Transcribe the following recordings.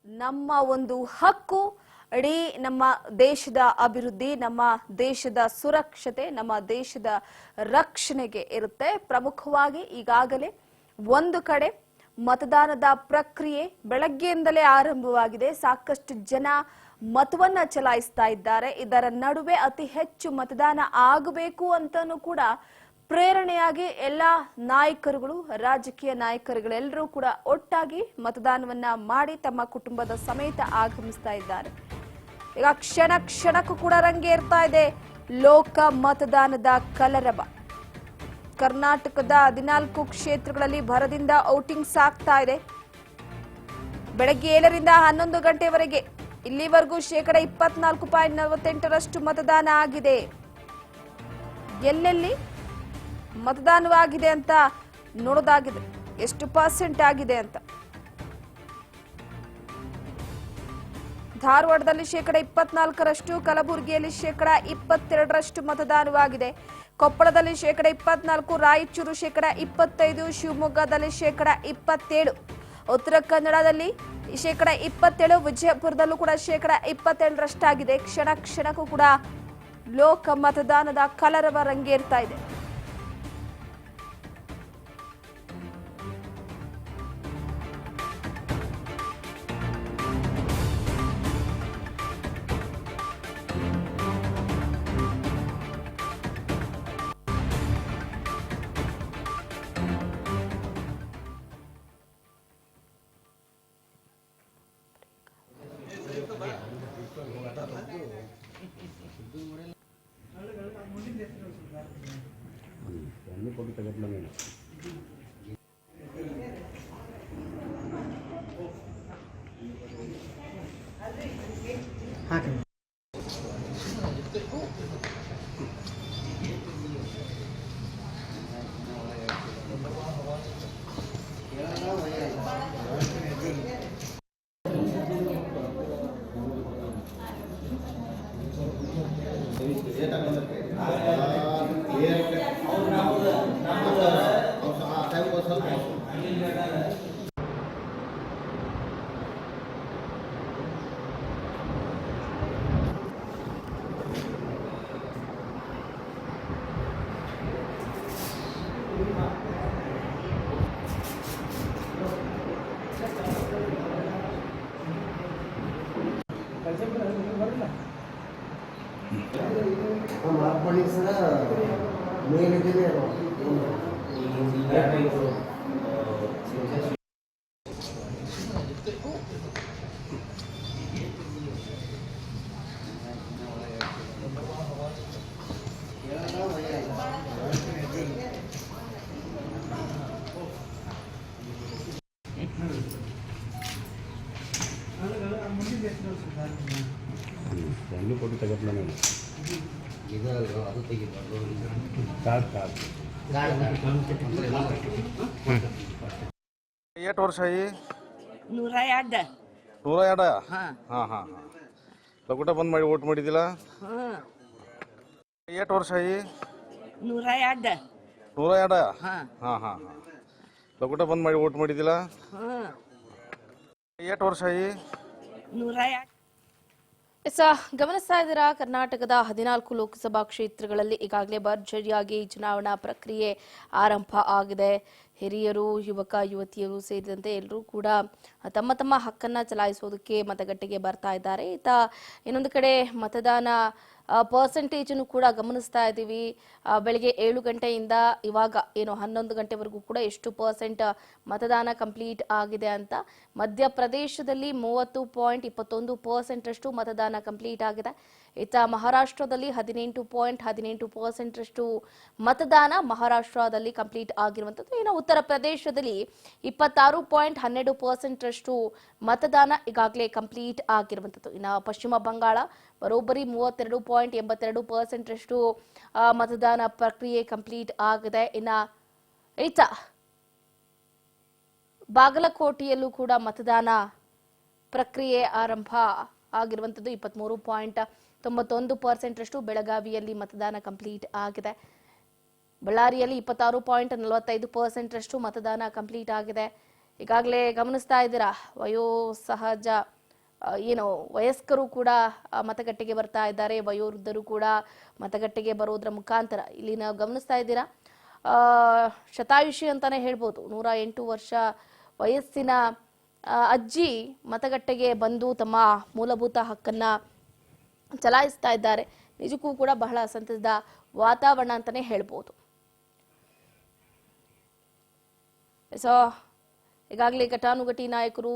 ನಮ್ಮ ಒಂದು ಹಕ್ಕು. ಇಡೀ ನಮ್ಮ ದೇಶದ ಅಭಿವೃದ್ಧಿ, ನಮ್ಮ ದೇಶದ ಸುರಕ್ಷತೆ, ನಮ್ಮ ದೇಶದ ರಕ್ಷಣೆಗೆ ಇರುತ್ತೆ. ಪ್ರಮುಖವಾಗಿ ಈಗಾಗಲೇ ಒಂದು ಕಡೆ ಮತದಾನದ ಪ್ರಕ್ರಿಯೆ ಬೆಳಗ್ಗೆಯಿಂದಲೇ ಆರಂಭವಾಗಿದೆ. ಸಾಕಷ್ಟು ಜನ ಮತವನ್ನ ಚಲಾಯಿಸ್ತಾ ಇದ್ದಾರೆ. ಇದರ ನಡುವೆ ಅತಿ ಹೆಚ್ಚು ಮತದಾನ ಆಗಬೇಕು ಅಂತಾನೂ ಕೂಡ ಪ್ರೇರಣೆಯಾಗಿ ಎಲ್ಲ ನಾಯಕರುಗಳು, ರಾಜಕೀಯ ನಾಯಕರುಗಳೆಲ್ಲರೂ ಕೂಡ ಒಟ್ಟಾಗಿ ಮತದಾನವನ್ನ ಮಾಡಿ ತಮ್ಮ ಕುಟುಂಬದ ಸಮೇತ ಆಗಮಿಸ್ತಾ ಇದ್ದಾರೆ. ಈಗ ಕ್ಷಣ ಕ್ಷಣಕ್ಕೂ ಕೂಡ ರಂಗೇರ್ತಾ ಇದೆ ಲೋಕ ಮತದಾನದ ಕಲರವ. ಕರ್ನಾಟಕದ 14 ಕ್ಷೇತ್ರಗಳಲ್ಲಿ ಭರದಿಂದ ವೋಟಿಂಗ್ಸ್ ಆಗ್ತಾ ಇದೆ. ಬೆಳಗ್ಗೆ 7ರಿಂದ 11 ಗಂಟೆವರೆಗೆ ಇಲ್ಲಿವರೆಗೂ 24.48% ಮತದಾನ ಆಗಿದೆ. ಎಲ್ಲೆಲ್ಲಿ ಮತದಾನವಾಗಿದೆ ಅಂತ ನೋಡೋದಾಗಿದೆ, ಎಷ್ಟು ಪರ್ಸೆಂಟ್ ಆಗಿದೆ ಅಂತ. ಧಾರವಾಡದಲ್ಲಿ 24%, ಕಲಬುರಗಿಯಲ್ಲಿ 22% ಮತದಾನವಾಗಿದೆ. ಕೊಪ್ಪಳದಲ್ಲಿ 24%, ರಾಯಚೂರು 25%, ಶಿವಮೊಗ್ಗದಲ್ಲಿ 27%, ಉತ್ತರ ಕನ್ನಡದಲ್ಲಿ 27%, ವಿಜಯಪುರದಲ್ಲೂ ಕೂಡ 27%ರಷ್ಟಾಗಿದೆ. ಕ್ಷಣ ಕ್ಷಣಕ್ಕೂ ಕೂಡ ಲೋಕ ಮತದಾನದ ಕಲರವ ರಂಗೇರ್ತಾ ಇದೆ. ಎಷ್ಟು ವರ್ಷ ಆಗಿ? 102. 102? ಲಗುಟ ಬಂದ್ ಮಾಡಿ ವೋಟ್ ಮಾಡಿದಿಲ್ಲ? ಎಷ್ಟು ವರ್ಷ ಆಗಿ? 102. 102? ಲಗುಟ ಬಂದ್ ಮಾಡಿ ವೋಟ್ ಮಾಡಿದಿಲ್ಲ? ಎಷ್ಟು ವರ್ಷ ಆಗಿ? 102. ಗಮನಿಸ್ತಾ ಇದ್ದೀರಾ, ಕರ್ನಾಟಕದ 14 ಲೋಕಸಭಾ ಕ್ಷೇತ್ರಗಳಲ್ಲಿ ಈಗಾಗಲೇ ಭರ್ಜರಿಯಾಗಿ ಚುನಾವಣಾ ಪ್ರಕ್ರಿಯೆ ಆರಂಭ ಆಗಿದೆ. ಹಿರಿಯರು, ಯುವಕ ಯುವತಿಯರು ಸೇರಿದಂತೆ ಎಲ್ಲರೂ ಕೂಡ ತಮ್ಮ ತಮ್ಮ ಹಕ್ಕನ್ನ ಚಲಾಯಿಸೋದಕ್ಕೆ ಮತಗಟ್ಟೆಗೆ ಬರ್ತಾ ಇದ್ದಾರೆ. ಇನ್ನೊಂದು ಕಡೆ ಮತದಾನ ಪರ್ಸೆಂಟೇಜನ್ನು ಕೂಡ ಗಮನಿಸ್ತಾ ಇದ್ದೀವಿ. ಬೆಳಗ್ಗೆ 7 ಗಂಟೆಯಿಂದ ಇವಾಗ ಏನು 11 ಗಂಟೆವರೆಗೂ ಕೂಡ ಎಷ್ಟು ಪರ್ಸೆಂಟ್ ಮತದಾನ ಕಂಪ್ಲೀಟ್ ಆಗಿದೆ ಅಂತ. ಮಧ್ಯಪ್ರದೇಶದಲ್ಲಿ 30.21% ಅಷ್ಟು ಮತದಾನ ಕಂಪ್ಲೀಟ್ ಆಗಿದೆ. ಮಹಾರಾಷ್ಟ್ರದಲ್ಲಿ 18.18% ಅಷ್ಟು ಮತದಾನ ಮಹಾರಾಷ್ಟ್ರದಲ್ಲಿ ಕಂಪ್ಲೀಟ್ ಆಗಿರುವಂತದ್ದು. ಇನ್ನು ಉತ್ತರ ಪ್ರದೇಶದಲ್ಲಿ 26.12% ಅಷ್ಟು ಮತದಾನ ಈಗಾಗಲೇ ಕಂಪ್ಲೀಟ್ ಆಗಿರುವಂತದ್ದು. ಇನ್ನು ಪಶ್ಚಿಮ ಬಂಗಾಳ ಬರೋಬ್ಬರಿ 32.82% ಅಷ್ಟು ಮತದಾನ ಪ್ರಕ್ರಿಯೆ ಕಂಪ್ಲೀಟ್ ಆಗಿದೆ. ಇತ್ತ ಬಾಗಲಕೋಟೆಯಲ್ಲೂ ಕೂಡ ಮತದಾನ ಪ್ರಕ್ರಿಯೆ ಆರಂಭ ಆಗಿರುವಂತದ್ದು. 23.91% ಅಷ್ಟು. ಬೆಳಗಾವಿಯಲ್ಲಿ ಮತದಾನ ಕಂಪ್ಲೀಟ್ ಆಗಿದೆ. ಬಳ್ಳಾರಿಯಲ್ಲಿ 26.45% ಅಷ್ಟು ಮತದಾನ ಕಂಪ್ಲೀಟ್ ಆಗಿದೆ. ಈಗಾಗಲೇ ಗಮನಿಸ್ತಾ ಇದ್ದೀರಾ ವಯೋಸಹಜ ಏನು ವಯಸ್ಕರು ಕೂಡ ಮತಗಟ್ಟೆಗೆ ಬರ್ತಾ ಇದ್ದಾರೆ, ವಯೋವೃದ್ಧರು ಕೂಡ ಮತಗಟ್ಟೆಗೆ ಬರೋದ್ರ ಮುಖಾಂತರ ಇಲ್ಲಿ ನಾವು ಗಮನಿಸ್ತಾ ಇದ್ದೀರಾ ಶತಾಯುಷಿ ಅಂತಾನೆ ಹೇಳ್ಬೋದು. 108 ವರ್ಷ ವಯಸ್ಸಿನ ಅಜ್ಜಿ ಮತಗಟ್ಟೆಗೆ ಬಂದು ತಮ್ಮ ಮೂಲಭೂತ ಹಕ್ಕನ್ನ ಚಲಾಯಿಸ್ತಾ ಇದ್ದಾರೆ. ನಿಜಕ್ಕೂ ಕೂಡ ಬಹಳ ಸಂತಸದ ವಾತಾವರಣ ಅಂತಾನೆ ಹೇಳ್ಬೋದು. ಸೊ ಈಗಾಗಲೇ ಘಟಾನುಘಟಿ ನಾಯಕರು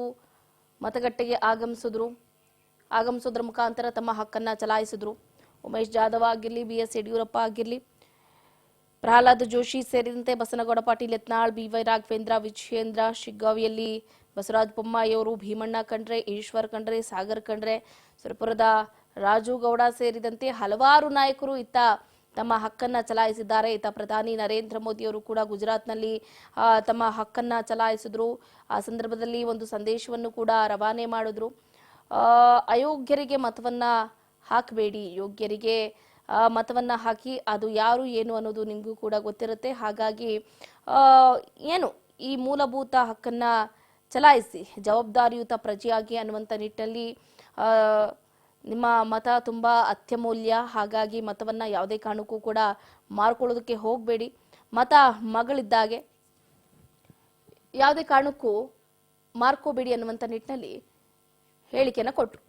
ಮತಗಟ್ಟೆಗೆ ಆಗಮಿಸೋದ್ರ ಮುಖಾಂತರ ತಮ್ಮ ಹಕ್ಕನ್ನ ಚಲಾಯಿಸಿದ್ರು. ಉಮೇಶ್ ಜಾಧವ್ ಆಗಿರ್ಲಿ, BS ಯಡಿಯೂರಪ್ಪ ಆಗಿರ್ಲಿ, ಪ್ರಹ್ಲಾದ್ ಜೋಶಿ ಸೇರಿದಂತೆ ಬಸನಗೌಡ ಪಾಟೀಲ್ ಯತ್ನಾಳ್, BY ರಾಘವೇಂದ್ರ, ವಿಜಯೇಂದ್ರ, ಶಿಗ್ಗಾವಿಯಲ್ಲಿ ಬಸವರಾಜ ಬೊಮ್ಮಾಯಿ ಅವರು, ಭೀಮಣ್ಣ ಖಂಡ್ರೆ, ಈಶ್ವರ್ ಖಂಡ್ರೆ, ಸಾಗರ್ ಖಂಡ್ರೆ, ಸುರಪುರದ ರಾಜು ಗೌಡ ಸೇರಿದಂತೆ ಹಲವಾರು ನಾಯಕರು ಇತ್ತ ತಮ್ಮ ಹಕ್ಕನ್ನ ಚಲಾಯಿಸಿದ್ದಾರೆ. ಇತ್ತ ಪ್ರಧಾನಿ ನರೇಂದ್ರ ಮೋದಿ ಅವರು ಕೂಡ ಗುಜರಾತ್ನಲ್ಲಿ ತಮ್ಮ ಹಕ್ಕನ್ನ ಚಲಾಯಿಸಿದ್ರು. ಆ ಸಂದರ್ಭದಲ್ಲಿ ಒಂದು ಸಂದೇಶವನ್ನು ಕೂಡ ರವಾನೆ ಮಾಡಿದ್ರು. ಅಯೋಗ್ಯರಿಗೆ ಮತವನ್ನ ಹಾಕಬೇಡಿ, ಯೋಗ್ಯರಿಗೆ ಮತವನ್ನ ಹಾಕಿ, ಅದು ಯಾರು ಏನು ಅನ್ನೋದು ನಿಮಗೂ ಕೂಡ ಗೊತ್ತಿರುತ್ತೆ. ಹಾಗಾಗಿ ಏನು ಈ ಮೂಲಭೂತ ಹಕ್ಕನ್ನ ಚಲಾಯಿಸಿ, ಜವಾಬ್ದಾರಿಯುತ ಪ್ರಜೆಯಾಗಿ ಅನ್ನುವಂಥ ನಿಟ್ಟಿನಲ್ಲಿ ನಿಮ್ಮ ಮತ ತುಂಬಾ ಅತ್ಯಮೂಲ್ಯ. ಹಾಗಾಗಿ ಮತವನ್ನ ಯಾವುದೇ ಕಾರಣಕ್ಕೂ ಕೂಡ ಮಾರ್ಕೊಳ್ಳೋದಕ್ಕೆ ಹೋಗಬೇಡಿ. ಮತ ಮಗಳಿದ್ದಾಗೆ, ಯಾವುದೇ ಕಾರಣಕ್ಕೂ ಮಾರ್ಕೋಬೇಡಿ ಅನ್ನುವಂಥ ನಿಟ್ಟಿನಲ್ಲಿ ಹೇಳಿಕೆಯನ್ನು ಕೊಟ್ಟರು.